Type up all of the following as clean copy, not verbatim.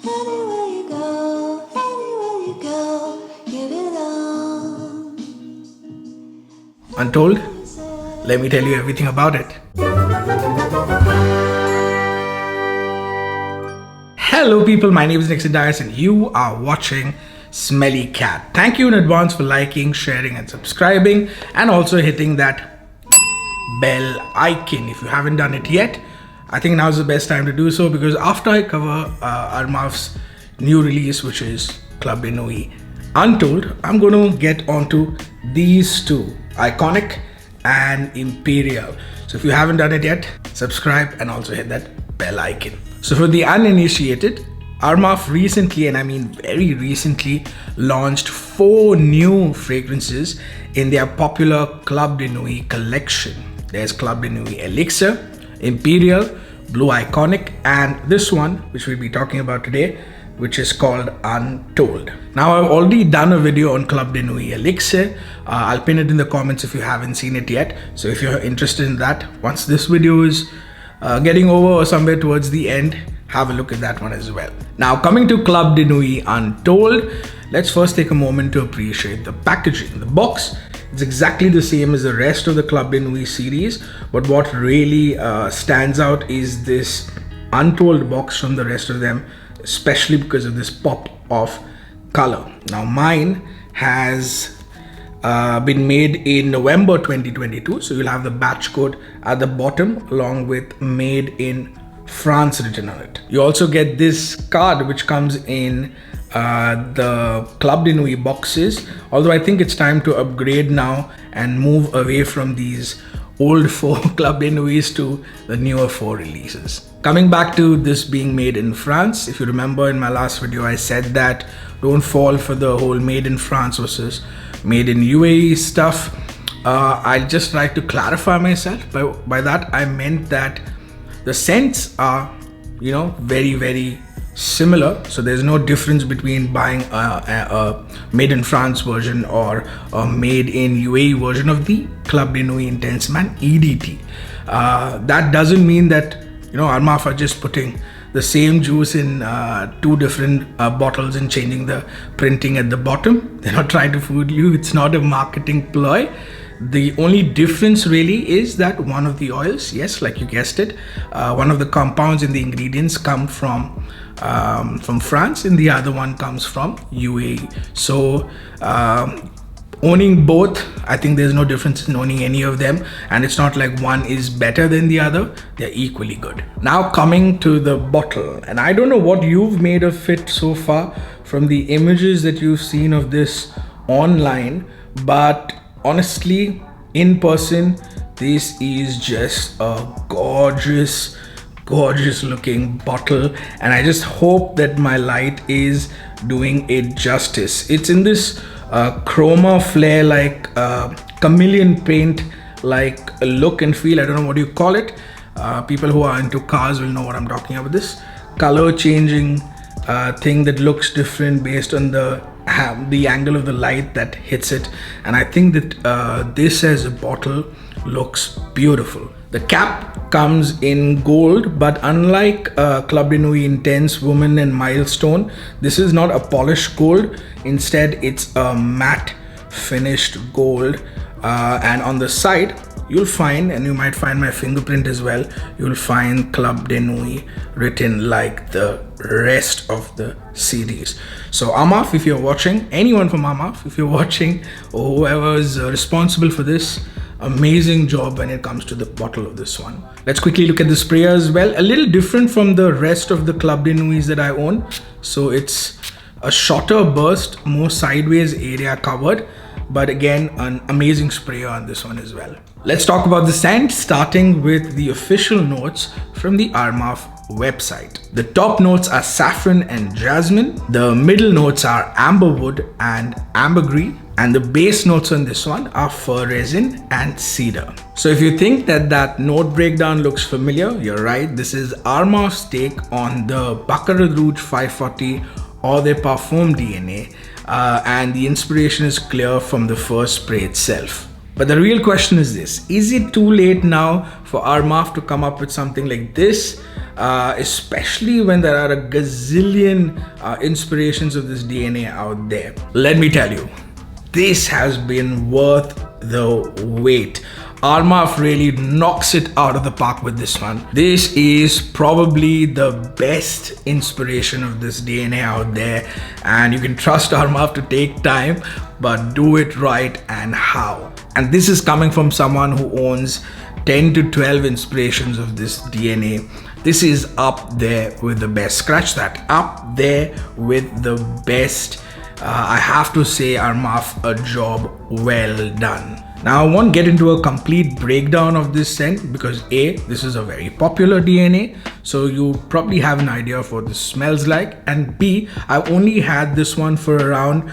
Anywhere you go, give it all. Untold, let me tell you everything about it. Hello people, my name is Nixon Dias and you are watching Smelly Cat. Thank you in advance for liking, sharing and subscribing, and also hitting that bell icon if you haven't done it yet. I think now is the best time to do so, because after I cover Armaf's new release, which is Club de Nuit Untold, I'm going to get onto these two, Iconic and Imperial. So if you haven't done it yet, subscribe and also hit that bell icon. So for the uninitiated, Armaf recently, and I mean very recently, launched 4 new fragrances in their popular Club de Nuit collection. There's Club de Nuit ELIXIR, Imperial, Blue Iconic, and this one, which we'll be talking about today, which is called Untold. Now, I've already done a video on Club de Nuit ELIXIR. I'll pin it in the comments if you haven't seen it yet. So if you're interested in that, once this video is getting over or somewhere towards the end, have a look at that one as well. Now, coming to Club de Nuit Untold, let's first take a moment to appreciate the packaging. The box is exactly the same as the rest of the Club de Nuit series, but what really stands out is this Untold box from the rest of them, especially because of this pop of color. Now, mine has been made in November 2022, so you'll have the batch code at the bottom along with made in France written on it. You also get this card which comes in the Club de Nuit boxes, although I think it's time to upgrade now and move away from these old 4 Club de Nuits to the newer 4 releases. Coming back to this being made in France, if you remember in my last video I said that don't fall for the whole made in France versus made in UAE stuff. I'd just like to clarify myself. By that I meant that the scents are, very, very similar. So there's no difference between buying a made in France version or a made in UAE version of the Club de Nuit Intense Man EDT. That doesn't mean that, Armaf are just putting the same juice in 2 different bottles and changing the printing at the bottom. They're not trying to fool you. It's not a marketing ploy. The only difference really is that one of the oils, yes, like you guessed it, one of the compounds in the ingredients come from France and the other one comes from UAE. So owning both, I think there's no difference in owning any of them, and it's not like one is better than the other. They're equally good. Now coming to the bottle, and I don't know what you've made of it so far from the images that you've seen of this online, but honestly, in person, this is just a gorgeous looking bottle, and I just hope that my light is doing it justice. It's in this chroma flare, like chameleon paint, like a look and feel. I don't know what you call it. People who are into cars will know what I'm talking about. This color changing thing that looks different based on the angle of the light that hits it, and I think that this as a bottle looks beautiful. The cap comes in gold, but unlike Club de Nuit Intense, Woman and Milestone, this is not a polished gold. Instead, it's a matte finished gold, and on the side you'll find, and you might find my fingerprint as well, you'll find Club de Nuit written like the rest of the series. So Armaf, if you're watching, anyone from Armaf, if you're watching, or whoever is responsible for this, amazing job when it comes to the bottle of this one. Let's quickly look at the sprayer as well. A little different from the rest of the Club de Nuits that I own. So it's a shorter burst, more sideways area covered, but again, an amazing sprayer on this one as well. Let's talk about the scent, starting with the official notes from the Armaf website. The top notes are saffron and jasmine. The middle notes are amberwood and ambergris. And the base notes on this one are fir resin and cedar. So if you think that note breakdown looks familiar, you're right. This is Armaf's take on the BAccarat Rouge 540 Eau de Parfum DNA, and the inspiration is clear from the first spray itself. But the real question is this: is it too late now for Armaf to come up with something like this, especially when there are a gazillion inspirations of this DNA out there. Let me tell you, this has been worth the wait. Armaf really knocks it out of the park with this one. This is probably the best inspiration of this DNA out there, and you can trust Armaf to take time, but do it right and how. And this is coming from someone who owns 10 to 12 inspirations of this DNA. This is up there with the best. Scratch that. Up there with the best. I have to say, Armaf, a job well done. Now, I won't get into a complete breakdown of this scent because A, this is a very popular DNA, so you probably have an idea of what this smells like, and B, I've only had this one for around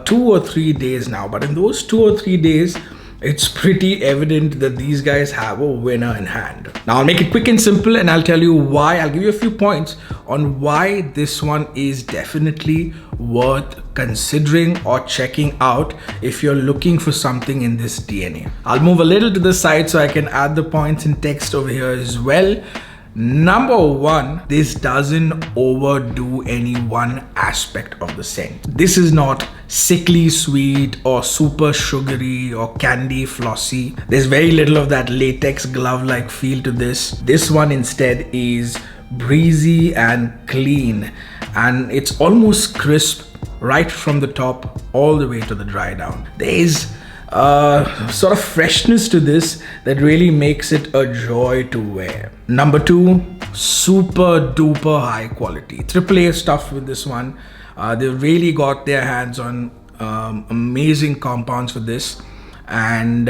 2 or 3 days now, but in those 2 or 3 days, it's pretty evident that these guys have a winner in hand. Now I'll make it quick and simple, and I'll tell you why. I'll give you a few points on why this one is definitely worth considering or checking out if you're looking for something in this DNA. I'll move a little to the side so I can add the points in text over here as well. Number one, this doesn't overdo any one aspect of the scent. This is not sickly sweet or super sugary or candy flossy. There's very little of that latex glove-like feel to this. This one instead is breezy and clean, and it's almost crisp right from the top all the way to the dry down. There's sort of freshness to this that really makes it a joy to wear. Number two, super duper high quality AAA stuff with this one. They really got their hands on amazing compounds for this, and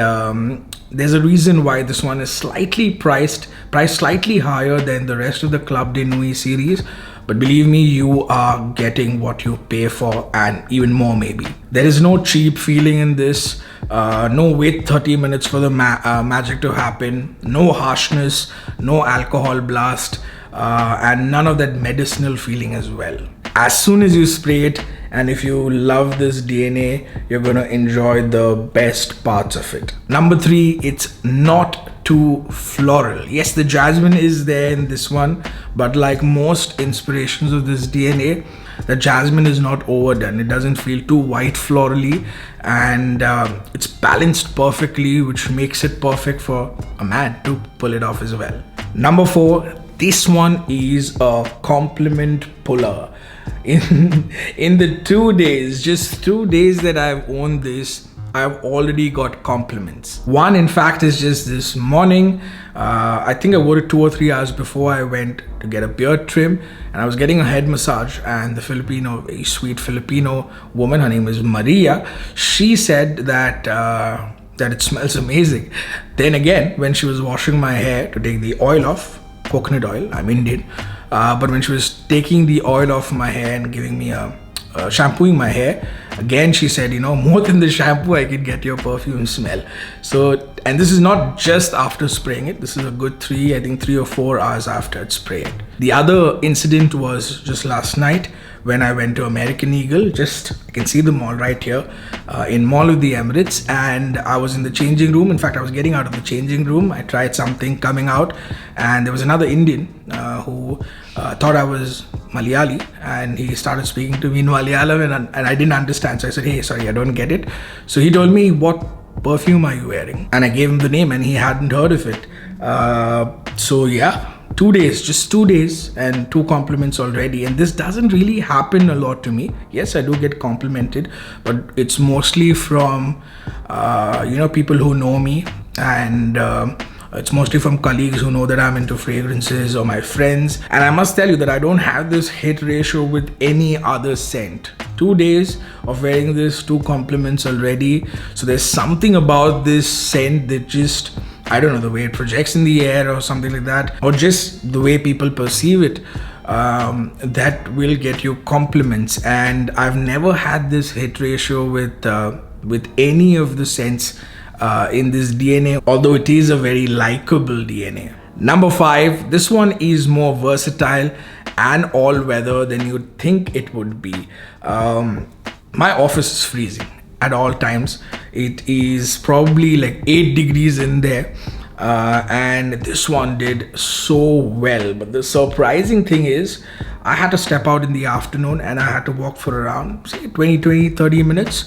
there's a reason why this one is slightly priced slightly higher than the rest of the Club de Nuit series. But believe me, you are getting what you pay for and even more maybe. There is no cheap feeling in this. No wait 30 minutes for the magic to happen. No harshness, no alcohol blast, and none of that medicinal feeling as well. As soon as you spray it, and if you love this DNA, you're gonna enjoy the best parts of it. Number three, it's not too floral. Yes, the jasmine is there in this one, but like most inspirations of this DNA, the jasmine is not overdone. It doesn't feel too white florally, and it's balanced perfectly, which makes it perfect for a man to pull it off as well. Number four, this one is a compliment puller. In the 2 days, just 2 days that I've owned this, I've already got compliments. One, in fact, is just this morning. I think I wore it 2 or 3 hours before I went to get a beard trim, and I was getting a head massage, and the very sweet Filipino woman, her name is Maria, she said that it smells amazing. Then again, when she was washing my hair to take the oil off, coconut oil, I'm Indian, but when she was taking the oil off my hair and giving me shampooing my hair, again she said, more than the shampoo, I could get your perfume smell. So, and this is not just after spraying it, this is a good 3 or 4 hours after it's sprayed. The other incident was just last night when I went to American Eagle. I can see the mall right here, in Mall of the Emirates, and I was in the changing room. In fact, I was getting out of the changing room. I tried something coming out, and there was another Indian who thought I was Malayali, and he started speaking to me in Malayalam, and I didn't understand. So I said, hey, sorry, I don't get it. So he told me, what perfume are you wearing? And I gave him the name, and he hadn't heard of it. So yeah, 2 days, just 2 days, and 2 compliments already. And this doesn't really happen a lot to me. Yes, I do get complimented, but it's mostly from people who know me, and it's mostly from colleagues who know that I'm into fragrances, or my friends. And I must tell you that I don't have this hit ratio with any other scent. 2 days of wearing this, 2 compliments already. So there's something about this scent that just, I don't know, the way it projects in the air or something like that, or just the way people perceive it, that will get you compliments. And I've never had this hit ratio with any of the scents in this DNA, although it is a very likable DNA. Number 5, this one is more versatile and all-weather than you'd think it would be. My office is freezing at all times. It is probably like 8 degrees in there. and this one did so well. But the surprising thing is I had to step out in the afternoon and I had to walk for around say 30 minutes.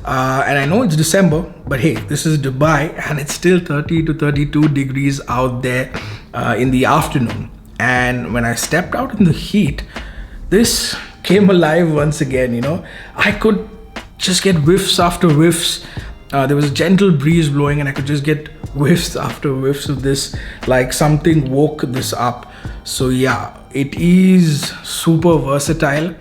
And I know it's December, but hey, this is Dubai and it's still 30 to 32 degrees out there in the afternoon. And when I stepped out in the heat, this came alive once again. You know, I could just get whiffs after whiffs. There was a gentle breeze blowing and I could just get whiffs after whiffs of this, like something woke this up. So yeah, it is super versatile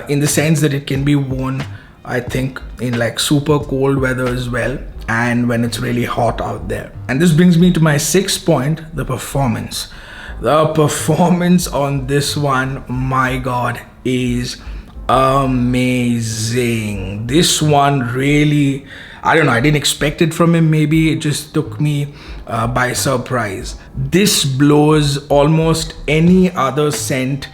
in the sense that it can be worn, I think, in like super cold weather as well, and when it's really hot out there. And this brings me to my 6th point, the performance. The performance on this one, my god, is amazing. This one really, I don't know, I didn't expect it from him. Maybe it just took me by surprise. This blows almost any other scent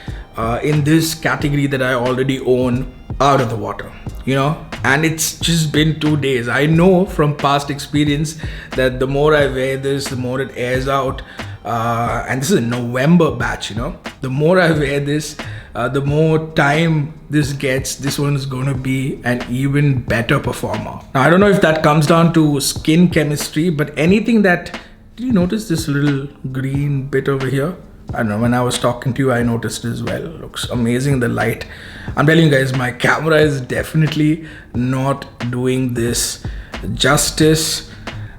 in this category that I already own out of the water, you know. And it's just been 2 days. I know from past experience that the more I wear this, the more it airs out. And this is a November batch, you know. The more I wear this, the more time this gets, this one is going to be an even better performer. Now, I don't know if that comes down to skin chemistry, but anything that, did you notice this little green bit over here? I don't know, when I was talking to you, I noticed as well. It looks amazing, the light. I'm telling you guys, my camera is definitely not doing this justice.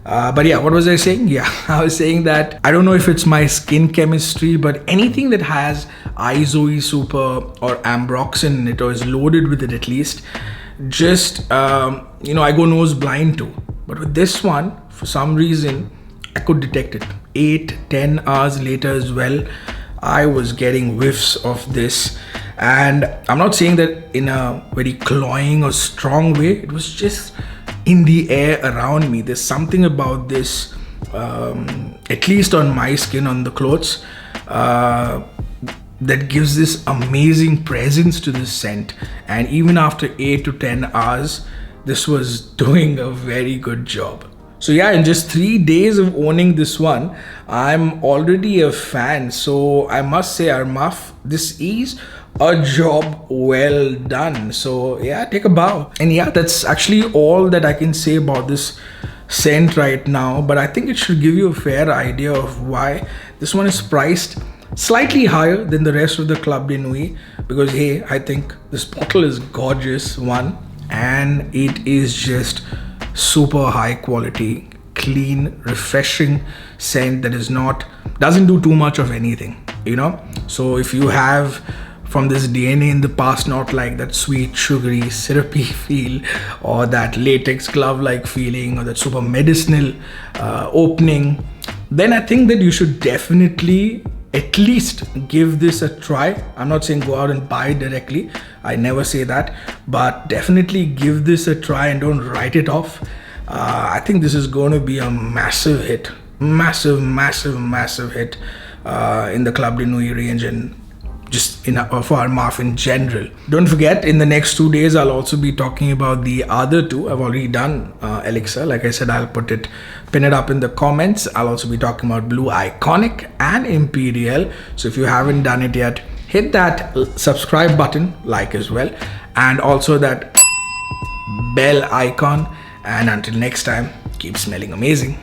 But yeah, what was I saying? Yeah, I was saying that I don't know if it's my skin chemistry, but anything that has Izoe Super or Ambroxan in it, or is loaded with it at least, just, you know, I go nose blind to. But with this one, for some reason, I could detect it. 8-10 hours later as well, I was getting whiffs of this. And I'm not saying that in a very cloying or strong way. It was just in the air around me. There's something about this, at least on my skin, on the clothes, that gives this amazing presence to this scent. And even after 8 to 10 hours, this was doing a very good job. So yeah, in just 3 days of owning this one, I'm already a fan. So I must say, Armaf, this is a job well done. So yeah, take a bow. And yeah, that's actually all that I can say about this scent right now. But I think it should give you a fair idea of why this one is priced slightly higher than the rest of the Club de Nuit. Because hey, I think this bottle is gorgeous, one, and it is just super high quality, clean, refreshing scent that doesn't do too much of anything, you know. So if you have from this DNA in the past not like that sweet, sugary, syrupy feel, or that latex glove like feeling, or that super medicinal opening, then I think that you should definitely at least give this a try. I'm not saying go out and buy it directly, I never say that, but definitely give this a try and don't write it off. I think this is going to be a massive hit, massive hit in the Club de Nuit range, and just for Armaf in general. Don't forget, in the next 2 days I'll also be talking about the other two. I've already done ELIXIR. Like I said, I'll pin it up in the comments. I'll also be talking about Blue Iconic and Imperial. So if you haven't done it yet, hit that subscribe button, like as well, and also that bell icon. And until next time, keep smelling amazing.